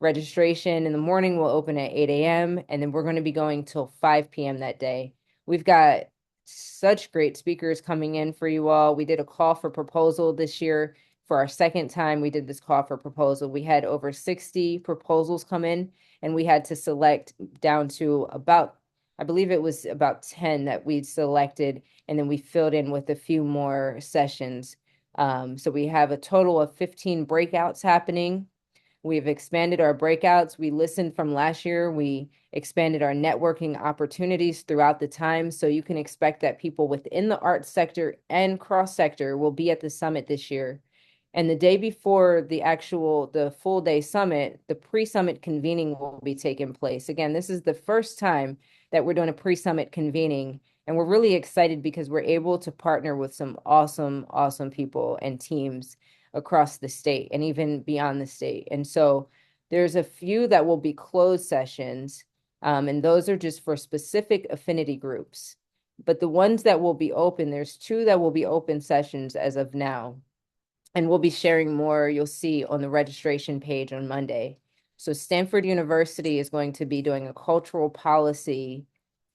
Registration in the morning will open at 8 a.m., and then we're going to be going till 5 p.m. that day. We've got such great speakers coming in for you all. We did a call for proposal this year. For our second time, we did this call for proposal. We had over 60 proposals come in, and we had to select down to about, I believe it was about 10 that we selected, and then we filled in with a few more sessions. So we have a total of 15 breakouts happening. We've expanded our breakouts. We listened from last year. We expanded our networking opportunities throughout the time. So you can expect that people within the arts sector and cross sector will be at the summit this year. And the day before the full day summit, the pre-summit convening will be taking place. Again, this is the first time that we're doing a pre-summit convening, and we're really excited because we're able to partner with some awesome, awesome people and teams across the state and even beyond the state. And so there's a few that will be closed sessions, and those are just for specific affinity groups. But the ones that will be open, there's 2 that will be open sessions as of now, and we'll be sharing more, you'll see on the registration page on Monday. So Stanford University is going to be doing a cultural policy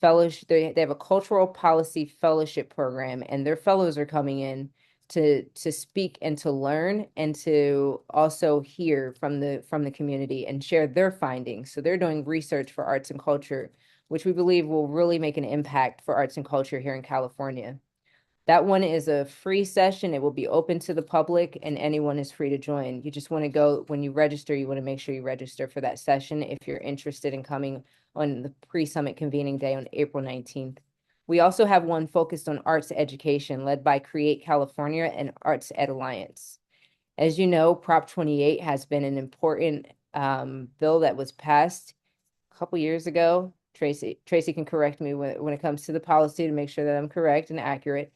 fellowship. They have a cultural policy fellowship program, and their fellows are coming in to speak and to learn and to also hear from the community and share their findings. So they're doing research for arts and culture, which we believe will really make an impact for arts and culture here in California. That one is a free session. It will be open to the public, and anyone is free to join. You just want to go, when you register, you want to make sure you register for that session if you're interested in coming on the pre-summit convening day on April 19th. We also have one focused on arts education led by Create California and Arts Ed Alliance. As you know, Prop 28 has been an important bill that was passed a couple years ago. Tracy can correct me when it comes to the policy to make sure that I'm correct and accurate.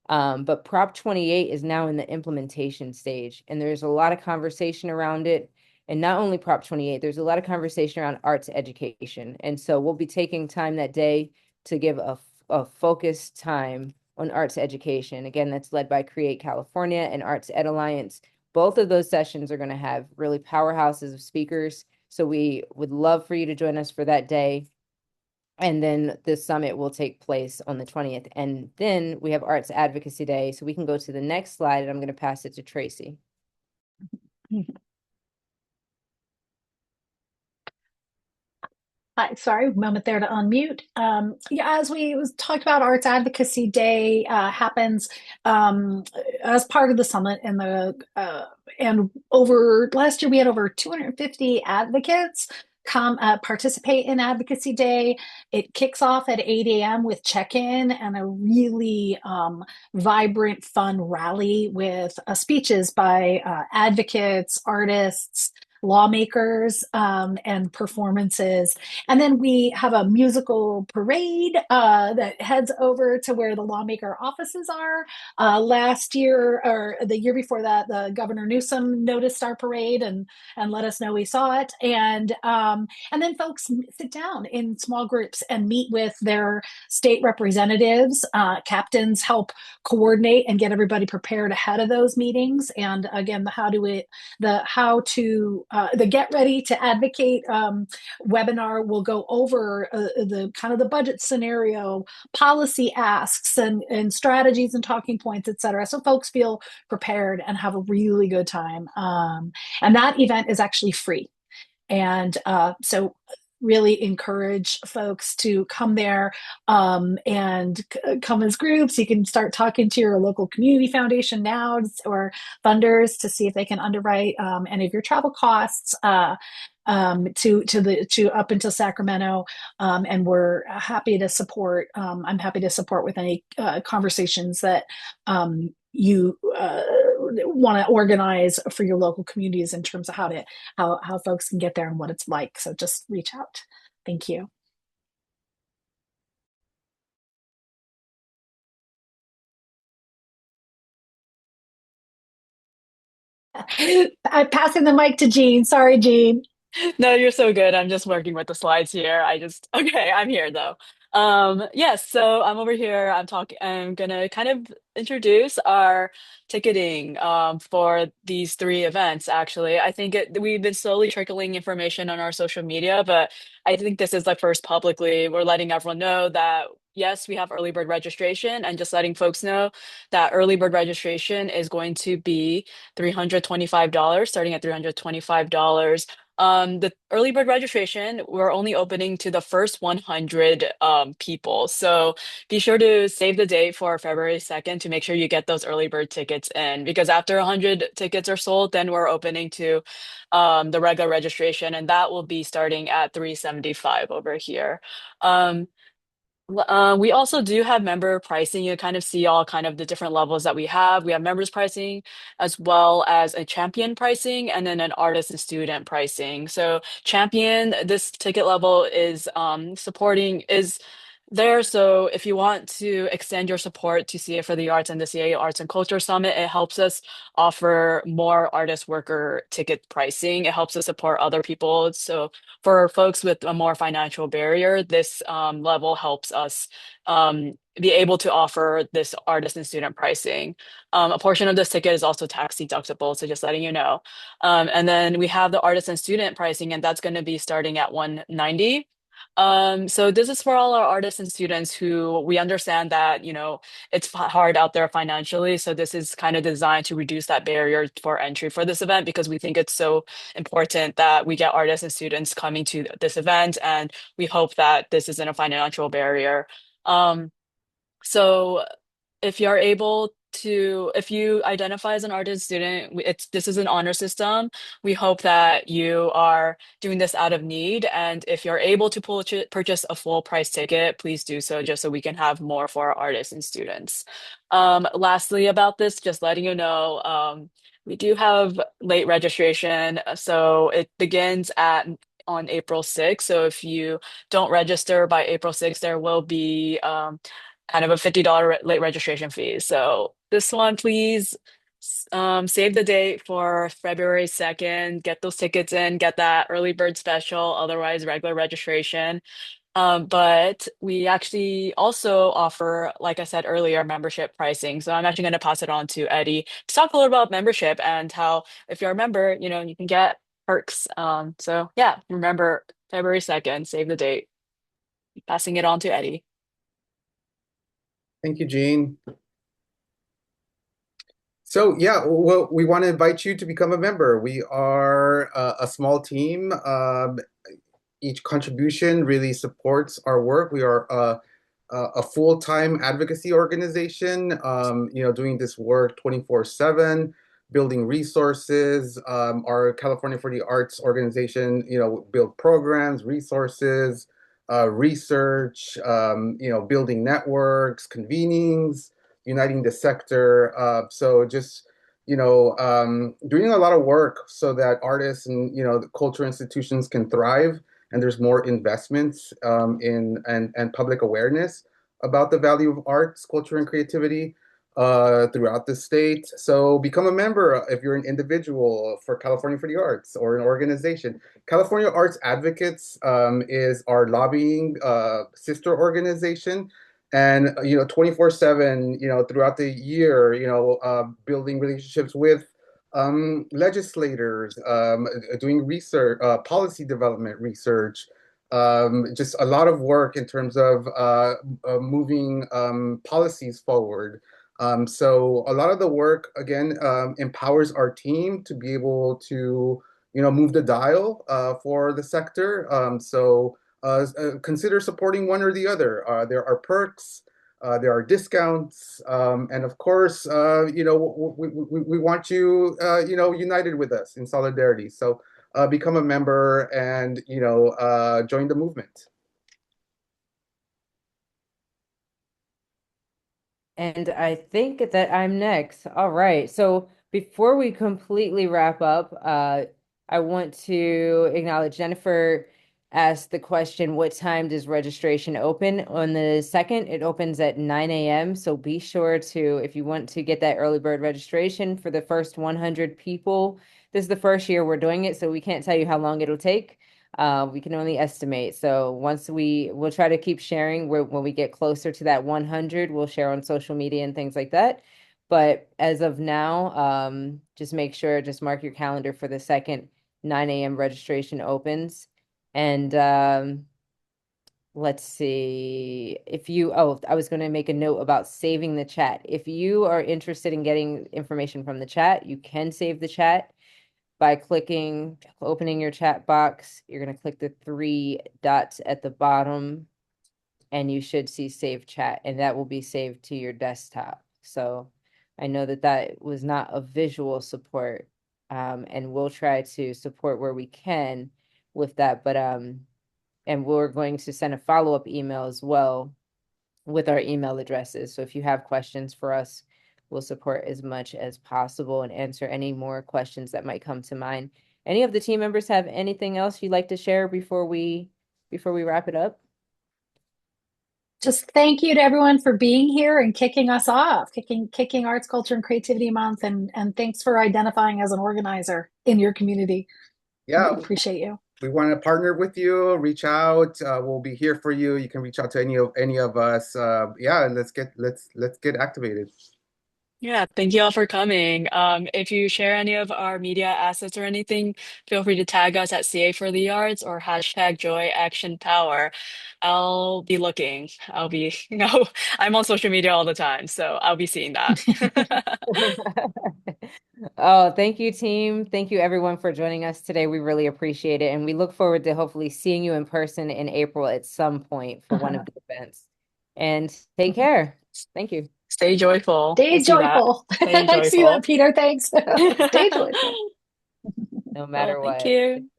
But Prop 28 is now in the implementation stage, and there's a lot of conversation around it. And not only Prop 28, there's a lot of conversation around arts education. And so we'll be taking time that day to give a focused time on arts education. Again, that's led by Create California and Arts Ed Alliance. Both of those sessions are going to have really powerhouses of speakers. So we would love for you to join us for that day. And then the summit will take place on the 20th. And then we have Arts Advocacy Day. So we can go to the next slide and I'm going to pass it to Tracy. Hi, sorry, moment there to unmute. Yeah, as we was talked about, Arts Advocacy Day happens as part of the summit, and over last year we had over 250 advocates come participate in Advocacy Day. It kicks off at 8 a.m. with check-in and a really vibrant, fun rally with speeches by advocates, artists, lawmakers, and performances. And then we have a musical parade that heads over to where the lawmaker offices are. Last year or the year before that, the Governor Newsom noticed our parade and let us know he saw it. And then folks sit down in small groups and meet with their state representatives. Captains help coordinate and get everybody prepared ahead of those meetings. And again, the get ready to advocate webinar will go over the kind of the budget scenario, policy asks, and strategies and talking points, et cetera. So folks feel prepared and have a really good time. And that event is actually free. And so really encourage folks to come there and come as groups. You can start talking to your local community foundation now or funders to see if they can underwrite any of your travel costs to up until Sacramento, and we're happy to support. I'm happy to support with any conversations that you want to organize for your local communities in terms of how folks can get there and what it's like. So just reach out. Thank you. I'm passing the mic to Jean. Sorry, Jean. No, you're so good. I'm just working with the slides here. Okay, I'm here though. Yes, so I'm over here. I'm gonna kind of introduce our ticketing for these three events actually. We've been slowly trickling information on our social media, but I think this is like first publicly. We're letting everyone know that yes, we have early bird registration and just letting folks know that early bird registration is going to be $325, starting at $325. The early bird registration, we're only opening to the first 100 people. So be sure to save the date for February 2nd to make sure you get those early bird tickets in because after 100 tickets are sold, then we're opening to the regular registration and that will be starting at 375 over here. Um, we also do have member pricing. You kind of see all kind of the different levels that we have. We have members pricing as well as a champion pricing and then an artist and student pricing. So champion, this ticket level is supporting is there. So if you want to extend your support to CA for the Arts and the CA Arts and Culture Summit, it helps us offer more artist worker ticket pricing. It helps us support other people. So for folks with a more financial barrier, this level helps us be able to offer this artist and student pricing. A portion of this ticket is also tax deductible, so just letting you know. And then we have the artist and student pricing, and that's going to be starting at 190. So this is for all our artists and students who we understand that, it's hard out there financially. So this is kind of designed to reduce that barrier for entry for this event because we think it's so important that we get artists and students coming to this event. And we hope that this isn't a financial barrier. So if you're able to, if you identify as an artist student, this is an honor system. We hope that you are doing this out of need. And if you're able to purchase a full price ticket, please do so just so we can have more for our artists and students. Lastly, about this, just letting you know, we do have late registration. So it begins at on April 6th. So if you don't register by April 6th, there will be kind of a $50 late registration fee. So this one, please save the date for February 2nd. Get those tickets in, get that early bird special, otherwise regular registration. But we actually also offer, like I said earlier, membership pricing. So I'm actually going to pass it on to Eddie to talk a little about membership and how, if you're a member, you can get perks. So yeah, remember February 2nd, save the date. Passing it on to Eddie. Thank you, Jean. So yeah, well, we want to invite you to become a member. We are a small team. Each contribution really supports our work. We are a full-time advocacy organization, doing this work 24/7, building resources. Our California for the Arts organization, build programs, resources, research, building networks, convenings, uniting the sector. So just doing a lot of work so that artists and the culture institutions can thrive, and there's more investments in and public awareness about the value of arts, culture, and creativity throughout the state. So become a member if you're an individual for California for the Arts or an organization. California Arts Advocates is our lobbying sister organization. And 24/7, throughout the year, building relationships with legislators, doing research, policy development research, just a lot of work in terms of moving policies forward. So a lot of the work, again, empowers our team to be able to, move the dial for the sector. Consider supporting one or the other. There are perks. There are discounts, and of course, we want you, united with us in solidarity. So become a member and join the movement. And I think that I'm next. All right. So before we completely wrap up, I want to acknowledge Jennifer asked the question, what time does registration open? On the 2nd, it opens at 9 a.m. So be sure to, if you want to get that early bird registration for the first 100 people, this is the first year we're doing it, so we can't tell you how long it'll take. We can only estimate. So we'll try to keep sharing when we get closer to that 100, we'll share on social media and things like that. But as of now, just make sure, just mark your calendar for the 2nd, 9 a.m. registration opens. And let's see I was going to make a note about saving the chat. If you are interested in getting information from the chat, you can save the chat by opening your chat box. You're going to click the three dots at the bottom and you should see save chat, and that will be saved to your desktop. So I know that that was not a visual support, and we'll try to support where we can with that. But and we're going to send a follow-up email as well with our email addresses. So if you have questions for us, we'll support as much as possible and answer any more questions that might come to mind. Any of the team members have anything else you'd like to share before we wrap it up? Just thank you to everyone for being here and kicking us off, kicking Arts, Culture, and Creativity Month, and thanks for identifying as an organizer in your community. We Yeah, appreciate you. we want to partner with you. Reach out. We'll be here for you. You can reach out to any of us. Yeah, let's get activated. Yeah, thank you all for coming. If you share any of our media assets or anything, feel free to tag us at CA for the Arts or hashtag Joy Action Power. I'll be looking. I'm on social media all the time, so I'll be seeing that. Oh, thank you, team. Thank you, everyone, for joining us today. We really appreciate it. And we look forward to hopefully seeing you in person in April at some point for one of the events. And take care. Thank you. Stay joyful. I Stay see that. joyful. Stay I see that, joyful. Peter. Thanks. Stay joyful. No Well, matter thank what. you.